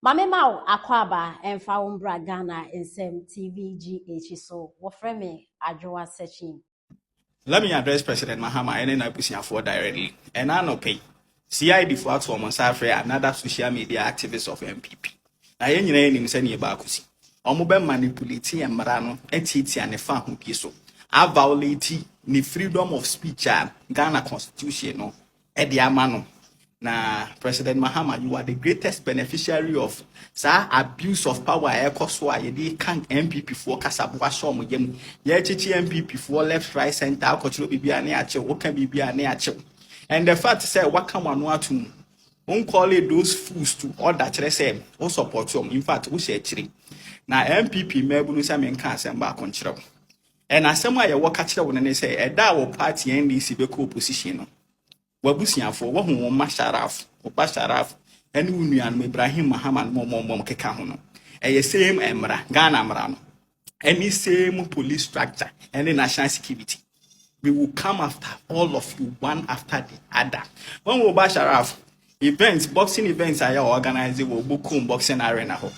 Mame Mau Akwaba and Faumbra Ghana in some TVGH so what frame me Adjoa searching. Let me address President Mahama and then I push him for directly. And I no pay. CID for from Safre, another social media activist of NPP. I ain't name sending a bakusi. Omobe manipulate and marano, etiti and a fan who piso. I violate the freedom of speech and Ghana constitution no. Ediamano. Na President Mahama, you are the greatest beneficiary of abuse of power. Ekoswa ye can NPP for Kasabuwa Shom yem. Ye chichi NPP for left, right, center. Kochilo bibi ane ache. Woken bibi ane ache. And the fact is, what come on what to call it those fools to all that say or support you. In fact, we say chiri. Na NPP mebu sa menka semba konchiro. And as someone you walk at when they say a da will party NDC be opposition. Wabusiafo wo hu ma Sharaf oba Sharaf ene unuan Ibrahim Muhammad mom keka ho no same emra Ghana mra no any same police structure and national security we will come after all of you one after the other. When we oba Sharaf events boxing events are organized wo Bukum boxing arena ho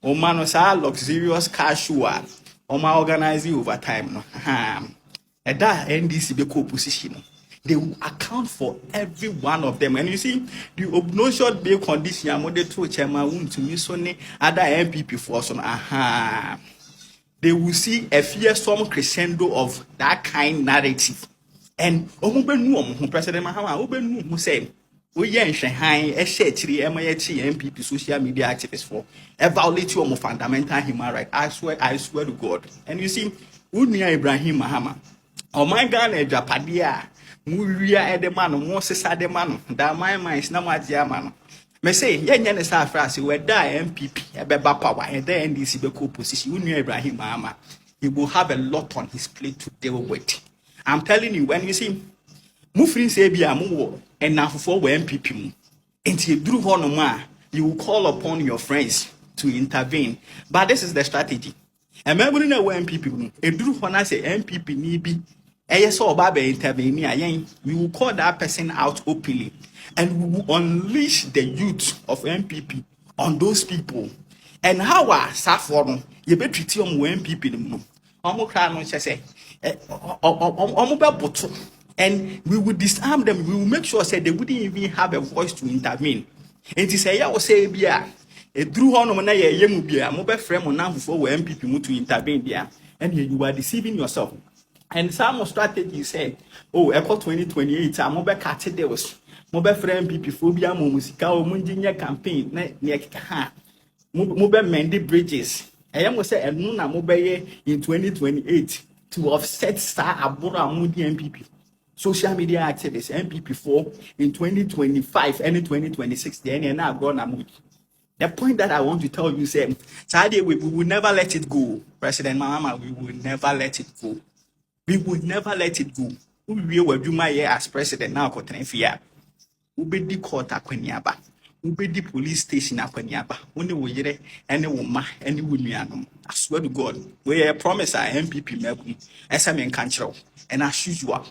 o man sa luxurious casual o ma organize over time no da NDC be co-opposition no. They will account for every one of them. And you see, the obnoxious bail condition among the two chairman to miss only other NPP force on they will see a fearsome crescendo of that kind narrative. And President Mahama who said, we in Shanghai, a shetty MIT social media activists for a violation of fundamental human rights. I swear to God. And you see, Unia Ibrahim Mahama, oh my God, Japadia. Muria edemano mo sesa demano da my minds na madia mano me say yenye ne sa frase we da MPP ebeba power and the NDC be co-opposition Unu Ibrahim Mahama he will have a lot on his plate to deal with. I'm telling you, when you see mufrin say bia mo and na for MPP mu enti eduru ho no ma you will call upon your friends to intervene, but this is the strategy. And remember na MPP mu eduru ho na say MPP ni bi intervene, we will call that person out openly and we will unleash the youth of NPP on those people. And how are Saffron, you better treat them NPP. And we will disarm them, we will make sure say they wouldn't even have a voice to intervene. And to say, I will say, Bia, a drew on a young beer, mobile frame on now for NPP to intervene there, and you are deceiving yourself. And some strategy said, oh, Echo 2028, I'm mobile categories, mobile friend MPP phobia, musica, or Mundinia campaign, near Kaha, mobile Mendy bridges. I am say, and Nuna mobile in 2028 to offset Star Abura Moody MPP. Social media activists, MPP4 in 2025 and in 2026, the end now gone Moody. The point that I want to tell you, say, Saturday, we will never let it go. President Mahama, we will never let it go. We would never let it go. We will do my year as president now. We be the court akweniaba. We be the police station akweniaba. Only we yere any woman, any woman. I swear to God, we promise our MPP mebu. SMN control. And as usual,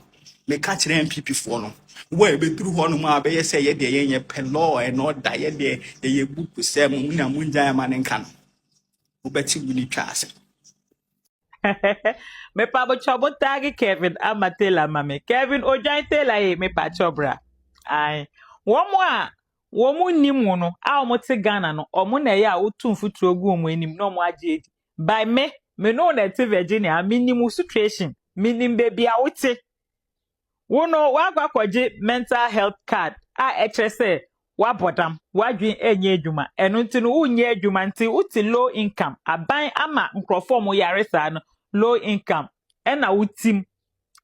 me catch the MPP for no. We be through one more. Be say ye de ye law and not die there. Ye book to say muna munja man and can. We bet you need trust. Me pa bo chobo tagi Kevin amatela mame Kevin ojan tela me pa chobra ai womu nimu no a omo te Ghana no omo na ye a otu mfuturo gu omo enim no omo age by me no na te Virginia minimum situation minim baby a wote wono wa kwakwaje mental health card a etrese wa bodam wadwen enye adwuma eno nti no unye adwuma nti uti low income aban ama nkrofo mo yaresa no low income ena wutim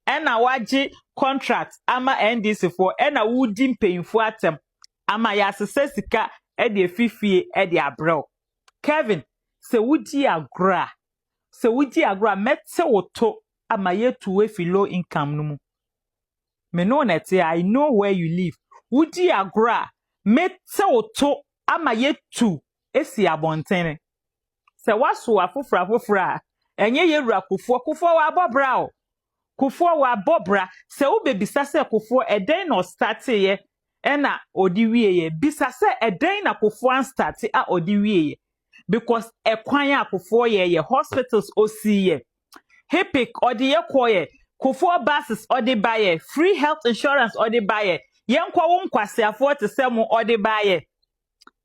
ena waji contract ama NDC for ena wudi mpeinfu atem ama ya asese sika e de fifie e de abrew Kevin se wudi agra mete woto ama yetu we fi low income no mu me no nete I know where you live wudi agra mete woto ama yetu esi abontene se waso afofra enye yewura kufo wa bobra o kufo wa bobra se wo bebisa se kufo eden no start ye ena odi wieye bisa se eden na kofo start a odi wieye because ekwan a kofo ye hospitals osiye Hippic odi ye koye kofo buses odi baye free health insurance odi baye yenkwa wo nkwasiafo te semu odi baye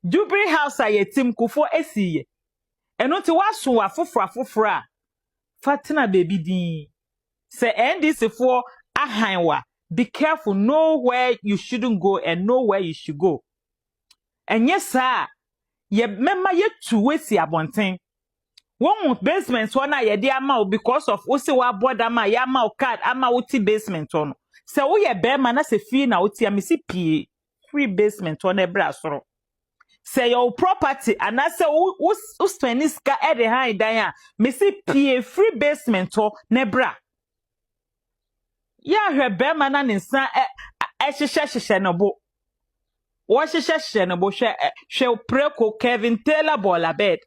Jubilee House a yetim kofo esiye eno ti waso wa fofora fatina baby din se NDC for ahanwa be careful, know where you shouldn't go and know where you should go. And yes, sir, ye memma ye two ways abonten. One basement one ye dear mouth because of Usiwa board ama yama card ama uti basement on. So we ye bear man as a fee na uti amisi p free basement on a brasoro. Say your property and I say uspeniska at the high dia missy p free basement or nebra. Ya hwe be mana ne nsa ehyehyehye no bo wo hyehyehye no bo hwe preko Kevin Taylor bola bed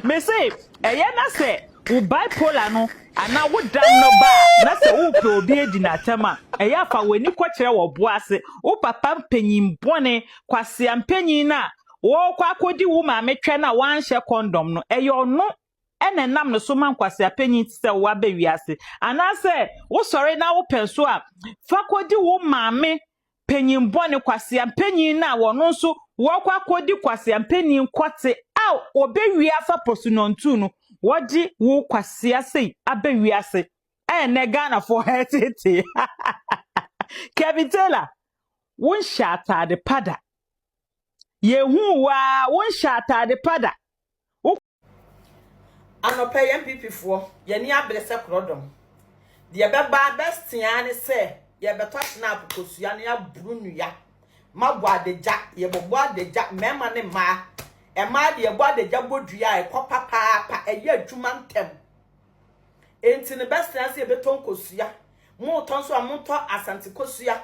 me say eye na say wo bipolar no ana wo dam no ba na say wo pe obi edi na tema eye afa wani kwakere wo bo ase wo papa mpanyin bone kwase ampanyin na wo kwa akodi wo ma metwe na wanhye condom no eye ono ene nam no so man kwase apanyin ti se wo abawiase ana se wo sori na wo penso a fakodi wo maame panyin bone kwase apanyin na wo no so wo kwa kodi kwase apanyin kwate aw obewi afa posunontu no woji wo kwase ase abawiase ene Ghana for hetete Kevin Taylor won shata de pada yehu wa won shata de pada Anope NPP for yeni abrese krodom de beba bestia ne se ye beto snap kosua ne abru ya mabo adeja ye bobo adeja mema ne ma e ma de ye bo adeja bodua e kopa pa eye adwuma ntem enti ne bestia se ye beton kosua mo ton so amonto asante kosua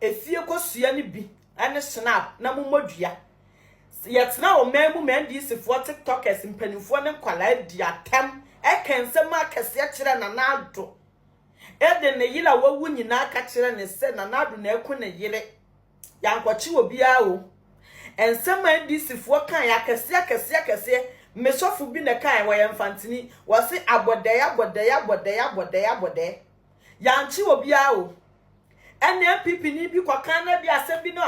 efie kosua ne bi ene snap na mo modua yet now memu NDC for TikTokers mpanimfo ne nkwala di atem ekensem akese kire na nado ede ne yila wawu nyina ka kire ne se na nado na eku ne yire yankwachi obi a o ensem NDC for kan ya kese mesofu bi ne kan wa yemfantini wose abodaya yanchi obi a o NPP ni bi kwakan na bi asem bi no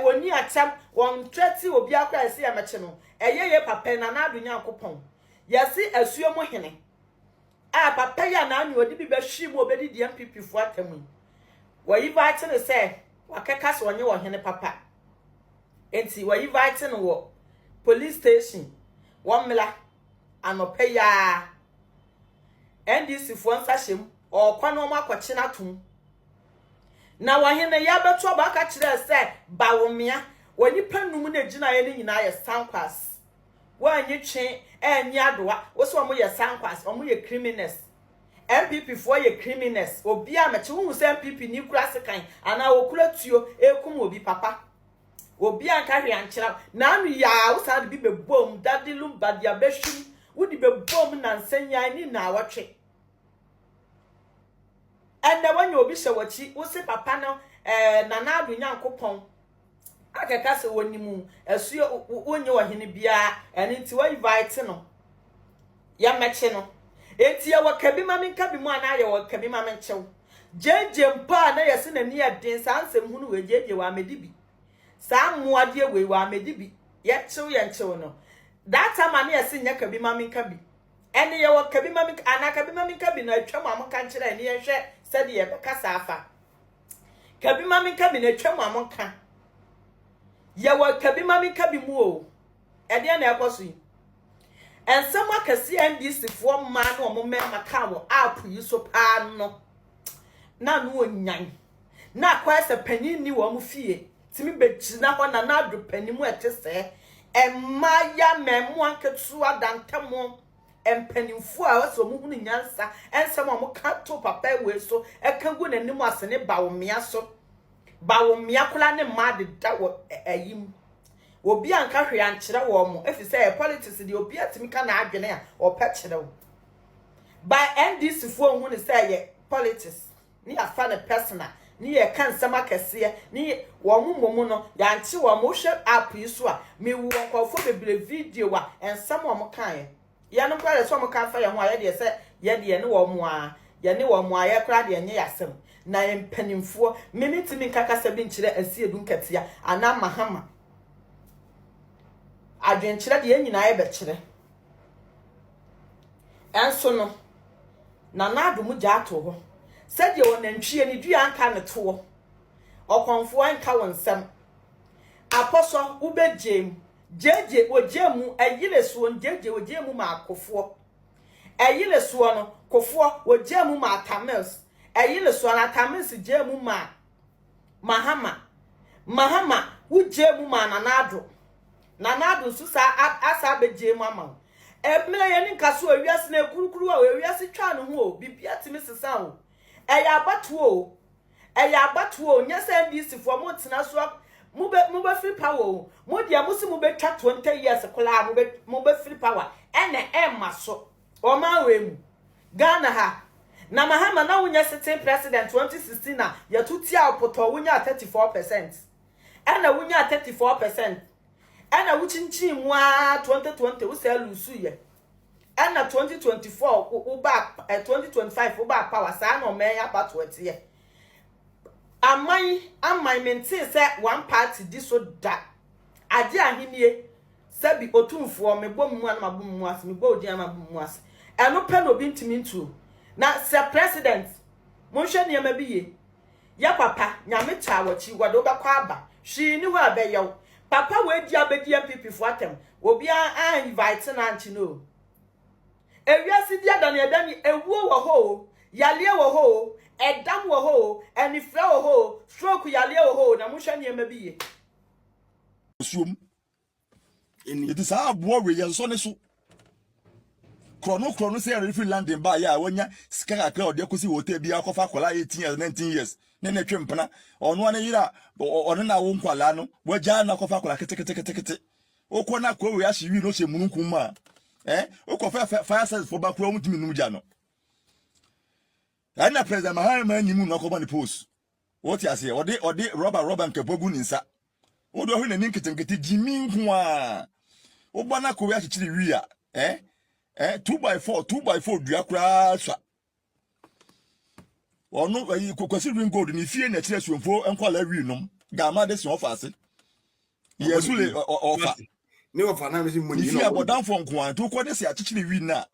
oni atam won treti obi akwa ese ya meche no ye papa na na adunya akopon yesi asuo mo hene papa ya na anyu odi bi be hwi mu obedi di NPP fu atamu wa invite ne se wakeka so onye wo hene papa enti wa invite no wo police station wonmela anope ya NDC fu ansa hjem okwa no makoche na tum na wahene ya beto ba ka kire se bawomia wani panum na gina ye ni nyina ye sankwas wanyi twe enyi adoa wo so mo ye sankwas omo ye criminals NPP for ye criminals obi a meche hu se NPP ni kura sekan ana okura tuo ekum obi papa obi an ka hwe ankyera na anu ya wo sa de bi bebom dadilum badia behwim wo di bebom na nsanya ni na awotwe ende wanya obi hye wachi wo se papa no na na adu nyankopon akeka se wonimu asuo wonye wahene bia ene nti wa invite no ya meche no enti ya wakabi mame nkabi mu ana ya wakabi mame nchew JDM pa na yesi na ni adin sansem hunu we JDM wa medibi sa muade we wa medibi ye chew ye nchew no that time na yesi nya kabi mame nkabi ene ya wakabi mame ana kabi mame nkabi na atwa mu ka nkyere ne ye hwe sede ye bekasa afa kabi mame nkabi na atwa mu amonka ya wakabi mame nkabi mu o ede na ekoso yi ensem akase NDC fo ma na omo mema ka wo app yi so pa no na no onyan na kwase panin ni wo mu fie timi begina ho na na adu panimu etese emma ya memu anketu adantamo empanimfo a waso mu hunu nyansa ensem omo ka to papa we so ekangu nanim asene bawomia so bawomia kula ne ma de da wo ayim obi anka hwe ankyere wo mo efise politics de obi atimi ka na adwene a opa kyere wo by NDC fo hu ne say ye politics ni afa ne personal ni ye kan sama kese ni wo momo no ya nche wo mo hwe app yi so a me wu nkofo bebre video wa ensam wo mo kan ye no kware so mo kan fa ye ho a ye de se ye de ne wo mo a ye ne wo mo a ye kra de nye yasem na ye mpanimfo me mitimi kakasa bi nkyere asiedu nkatia ana mahama adwenkyere de ye nyina ye be kyere enso no na nadu mu jato ho said ye wonantwie ni dua anka ne to okonfo anka wonsam apostle ubejem jeje ojemu ayile suo jeje ojemu ma akofo ayile suo no kofo ojemu ma tamils ayile suo na tamils jemu ma mahama ujemu ma nanado susa asa bejemu ama emle ye ni kaso awiase na kurukuru a awiase twa ne ho bibia timi sesa ho eya abatuo nya se ndisi fo mo tena so mo be free power mo dia mo si mo be twa 20 years kola mo be free power ene maso o ma wemu Ghana ha na mahama na wonya sitting president 2016 na ya tutia opoto wonya 34% ena wonya 34% ena wuchinchi mwa 2020 wo se lusu ye ena 2024 uba 2025 uba power sa no men ya batwete ye amai maintain say one party diso da ade ahenie sabi otumfo me bom mu na mabom mu ase me bo odian mabom mu ase eno pe no bi ntimi ntu na se president monhwe ne ma biye ya papa nyame cha wachi wado ba kwa aba hwi ni ho abeyew papa we di abedi NPP fo atem obi a invite na anchi no ewiase dia da na eda ni ewuo wo ho yale wo ho edam wo ho enifre wo ho stroke yale wo ho na mohwe ne ma biye suom eni it is abo we yen so ne so krono say refi landing ba ya wonya sika kakra ode kosi wote bia kofa kola 18 years 19 years ne twempena ono ane yira ono na wo nkwala no waja na kofa kola kete okona ko we ahyi no hye mununkum ma okofa fire service for bakro mutimi num ja no ana president mahama nyimu no ko ba ni post what you say ode rubber nkapogu ninsa odo hu na ninketenkete jimi nhu a obana ko we ahyekyire wi a 2x4 dua kura swa onu kwasi ring gold ni fie na kire suomfo enkwala wi nom gama de se ofase yesu le ofa ne ofa na me si monyi no fie abodan fo nko an to ko de se akyekyere wi na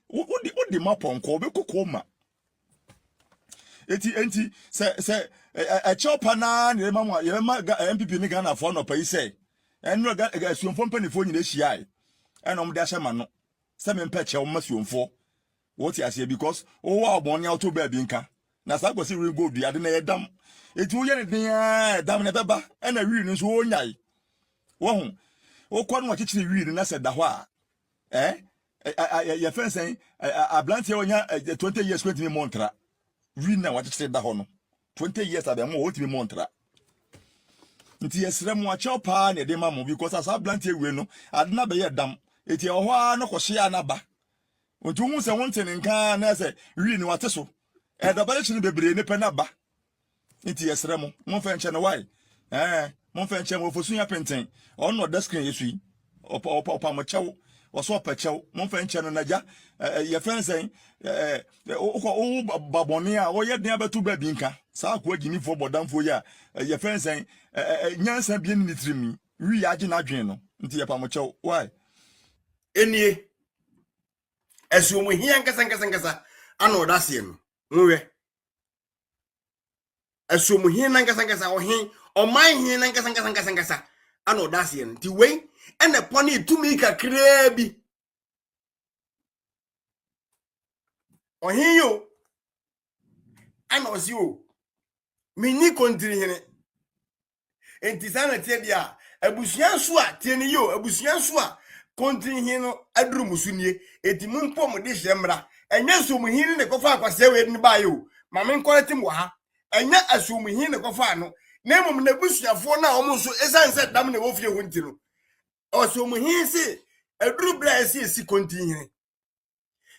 odi maponko be kokoma enti se a chopa na ne mama ye ma NPP ni Ghana fo no pa yi se enu ga suomfo mpanifo nyina hia enom de ahema no se me mpa che o masuomfo what you say because wa obon ya to ba bi nka na sa kwasi ring gold ade na yedam eti wo ye ne den dam ne beba na wi ni so onyai wo hu wo kwa no akyekyere wi ni na se da ho a ye fensen ablantie onya 20 years 20 montra wi na wa kyekyere da ho no 20 years abemo wo timi montra nti yesre mu acha pa ne de mamu because as ablantie wi no ade na be ye dam eti ho a no kwhye anaba ontu hu se wonte nka na se wi ni wate so da bale chini bebre ne pe na ba nti yesre mu mo fa nche no why mo fa nche mo fosu ya penten on no desk yesu yi opa mo chew oso opa chew mo fa nche no naja ye fen sen o baboni a o ye den abetu ba bi nka sa akwa gini fo bodamfo ya ye fen sen nyansa bi ni trimi wi ya agi na dwen no nti ye pa mo chew why enie esuomu hia nkasa ana odasie no nwe esuomu hia nkasa ohin oman hia nkasa ana odasie no ti wei ene poni tumi kakra bi ohin yo ana osi o mini kontri hene enti sana tie dia abusuan so a tie ni yo abusuan so a kontri hino aduru musunie eti mumpo mo de hyemra enya so muhini ne kofa akwase we ni ba yo mame nkoleti mo ha enya aso muhini ne kofa no na mum na busuafo na omo so esanse dam ne wo fie ho ntino oso muhini se aduru bra esi kontri hini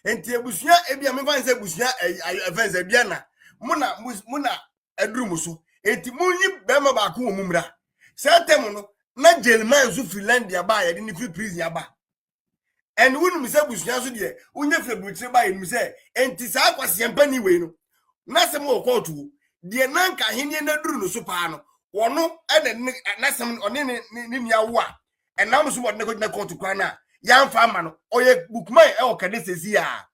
enti abusua ebia me fanse abusua fanse bia na muna edrum so enti munyi bema ba ko mumra satem no na jelman so Finlandia ba ye de ni free prison aba and wonu se busunya so de unye febutre ba ye se enti sa kwase empani we no na sem wo kotu de nanka hene na duru no so pa no wono ene na sem one ni nia wo a enam so mo de ko na kotu kwa na yamfa ama no oye bukman e o kade sesi a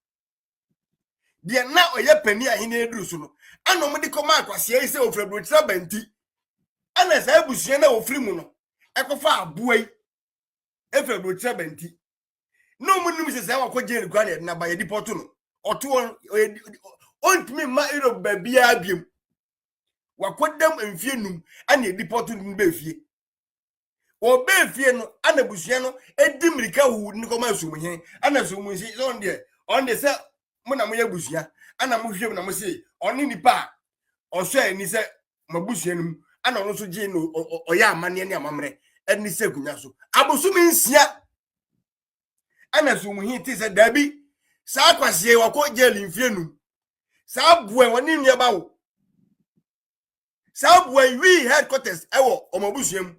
de na oye pani a hene duru so no anom de koma akwase yi se ofre brotra banti ana sa busunya na ofri mu no ekofa aboai efre brotra banti no munum se sa wakọ jail kwa na ba ye deport no oto ontimi ma ero babia biem wakodam emfie num ana deport no be fie o be fie no ana busua no edi mirika hu ni koma asumuhe ana asumuhi on de se mo na mo ye busua ana mo hwem na mo se oni nipa oso ani se mabusua num ana ono so gye no oya amane ne amamre eni se gunya so abosumi nsia ana asumuhi ti se dabi sa kwase wakọ jail mfie num sa bue woni nua ba wo sa bue wi headquarters ewo omabusuam